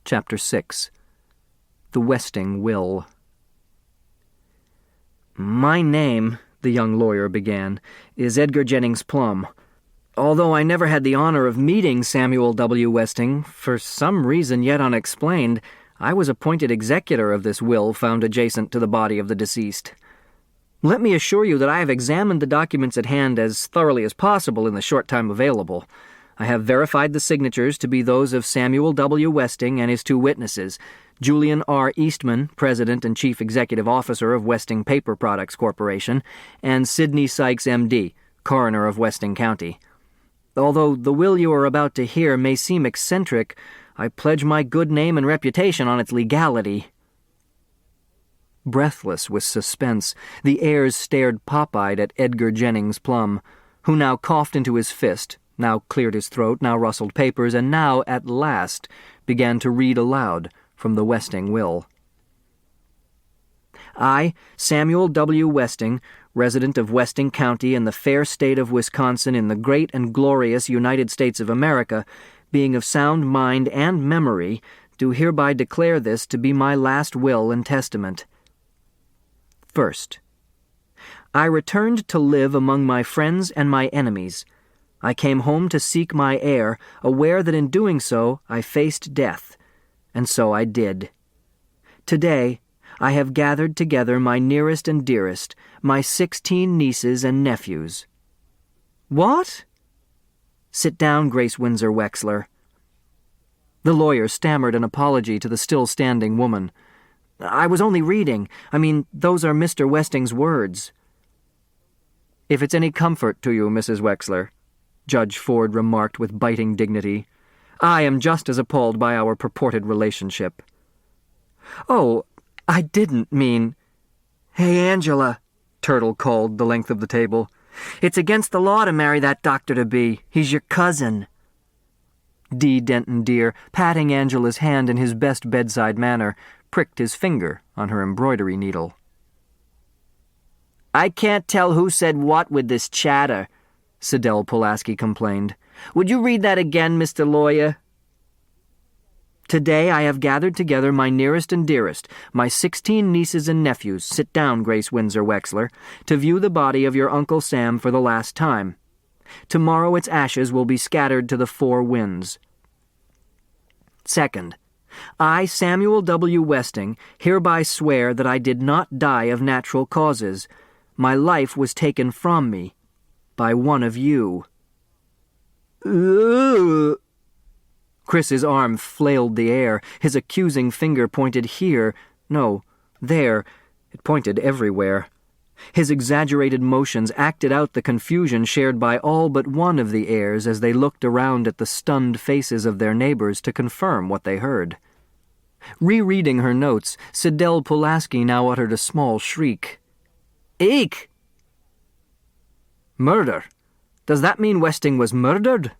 Chapter 6. The Westing Will. "My name," the young lawyer began, "is Edgar Jennings Plum. Although I never had the honor of meeting Samuel W. Westing, for some reason yet unexplained, I was appointed executor of this will found adjacent to the body of the deceased. Let me assure you that I have examined the documents at hand as thoroughly as possible in the short time available. I have verified the signatures to be those of Samuel W. Westing and his two witnesses, Julian R. Eastman, President and Chief Executive Officer of Westing Paper Products Corporation, and Sidney Sykes, M.D., Coroner of Westing County. Although the will you are about to hear may seem eccentric, I pledge my good name and reputation on its legality." Breathless with suspense, the heirs stared pop-eyed at Edgar Jennings Plum, who now coughed into his fist, now cleared his throat, now rustled papers, and now, at last, began to read aloud from the Westing will. "I, Samuel W. Westing, resident of Westing County in the fair state of Wisconsin in the great and glorious United States of America, being of sound mind and memory, do hereby declare this to be my last will and testament. First, I returned to live among my friends and my enemies. I came home to seek my heir, aware that in doing so I faced death, and so I did. Today, I have gathered together my nearest and dearest, my 16 nieces and nephews." "What?" "Sit down, Grace Windsor Wexler." The lawyer stammered an apology to the still-standing woman. "I was only reading. Those are Mr. Westing's words." "If it's any comfort to you, Mrs. Wexler," Judge Ford remarked with biting dignity, "I am just as appalled by our purported relationship." "Oh, I didn't mean—" "Hey, Angela," Turtle called the length of the table. "It's against the law to marry that doctor-to-be. He's your cousin." D. Denton Deere, patting Angela's hand in his best bedside manner, pricked his finger on her embroidery needle. "I can't tell who said what with this chatter," Sidel Pulaski complained. "Would you read that again, Mr. Lawyer?" "Today I have gathered together my nearest and dearest, my 16 nieces and nephews, sit down, Grace Windsor Wexler, to view the body of your Uncle Sam for the last time. Tomorrow its ashes will be scattered to the four winds. Second, I, Samuel W. Westing, hereby swear that I did not die of natural causes. My life was taken from me by one of you." "Ugh!" Chris's arm flailed the air. His accusing finger pointed here. No, there. It pointed everywhere. His exaggerated motions acted out the confusion shared by all but one of the heirs as they looked around at the stunned faces of their neighbors to confirm what they heard. Rereading her notes, Sidel Pulaski now uttered a small shriek. "Eek!" "Murder? Does that mean Westing was murdered?"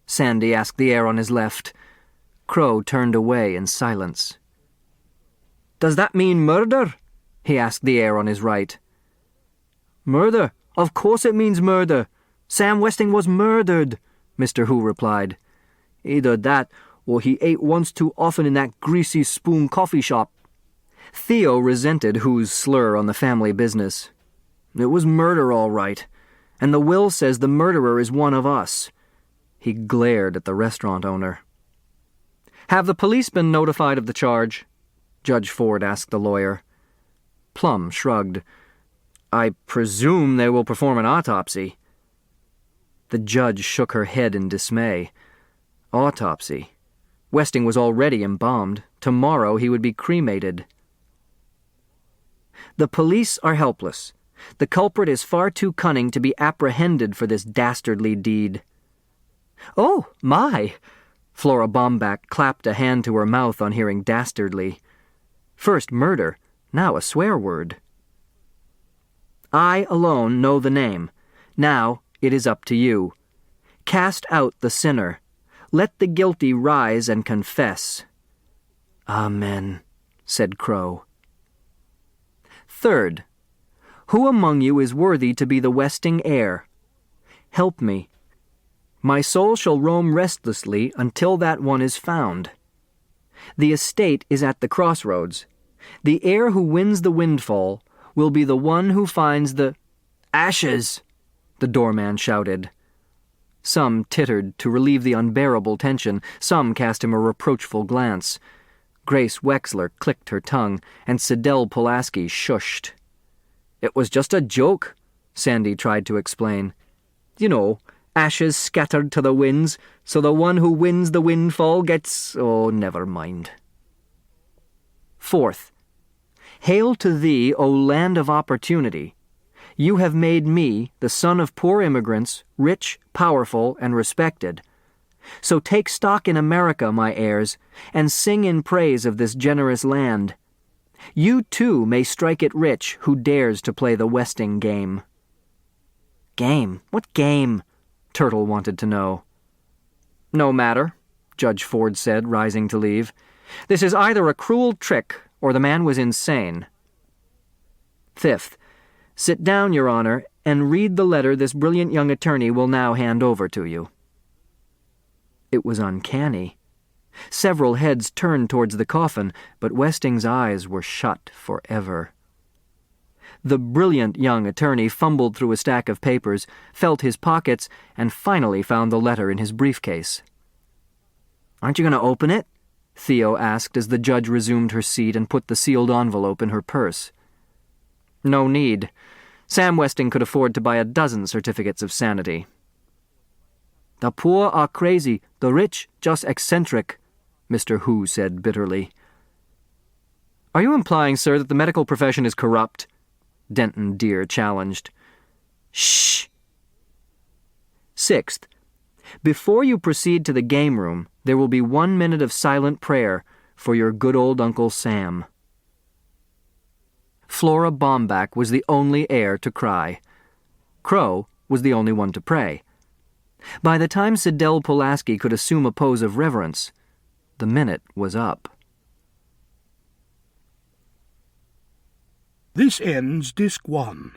Sandy asked the heir on his left. Crow turned away in silence. "Does that mean murder?" he asked the heir on his right. "Murder? Of course it means murder. Sam Westing was murdered," Mr. Hu replied. "Either that, or he ate once too often in that greasy spoon coffee shop." Theo resented Hu's slur on the family business. "It was murder, all right. And the will says the murderer is one of us." He glared at the restaurant owner. "Have the police been notified of the charge?" Judge Ford asked the lawyer. Plum shrugged. "I presume they will perform an autopsy." The judge shook her head in dismay. Autopsy? Westing was already embalmed. Tomorrow he would be cremated. "The police are helpless. The culprit is far too cunning to be apprehended for this dastardly deed." "Oh, my!" Flora Bomback clapped a hand to her mouth on hearing dastardly. First murder, now a swear word. "I alone know the name. Now it is up to you. Cast out the sinner. Let the guilty rise and confess." "Amen," said Crow. Third, who among you is worthy to be the Westing heir? Help me. My soul shall roam restlessly until that one is found. The estate is at the crossroads. The heir who wins the windfall will be the one who finds the— "Ashes!" the doorman shouted. Some tittered to relieve the unbearable tension, some cast him a reproachful glance. Grace Wexler clicked her tongue, and Sidel Pulaski shushed. "It was just a joke," Sandy tried to explain. "You know, ashes scattered to the winds, so the one who wins the windfall gets— oh, never mind." Fourth, hail to thee, O land of opportunity. You have made me, the son of poor immigrants, rich, powerful, and respected. So take stock in America, my heirs, and sing in praise of this generous land. You too may strike it rich who dares to play the westing game. Game? What game? Turtle wanted to know. No matter, Judge Ford said, rising to leave. This is either a cruel trick or the man was insane. Fifth, sit down, Your Honor, and read the letter this brilliant young attorney will now hand over to you. It was uncanny. Several heads turned towards the coffin, but Westing's eyes were shut forever. The brilliant young attorney fumbled through a stack of papers, felt his pockets, and finally found the letter in his briefcase. "Aren't you going to open it?" Theo asked as the judge resumed her seat and put the sealed envelope in her purse. No need. Sam Westing could afford to buy a dozen certificates of sanity. "The poor are crazy, the rich just eccentric," Mr. Hu said bitterly. "Are you implying, sir, that the medical profession is corrupt?" Denton Deere challenged. "Shh!" Sixth, before you proceed to the game room, there will be 1 minute of silent prayer for your good old Uncle Sam. Flora Bomback was the only heir to cry. Crow was the only one to pray. By the time Sidel Pulaski could assume a pose of reverence, the minute was up. This ends Disc 1.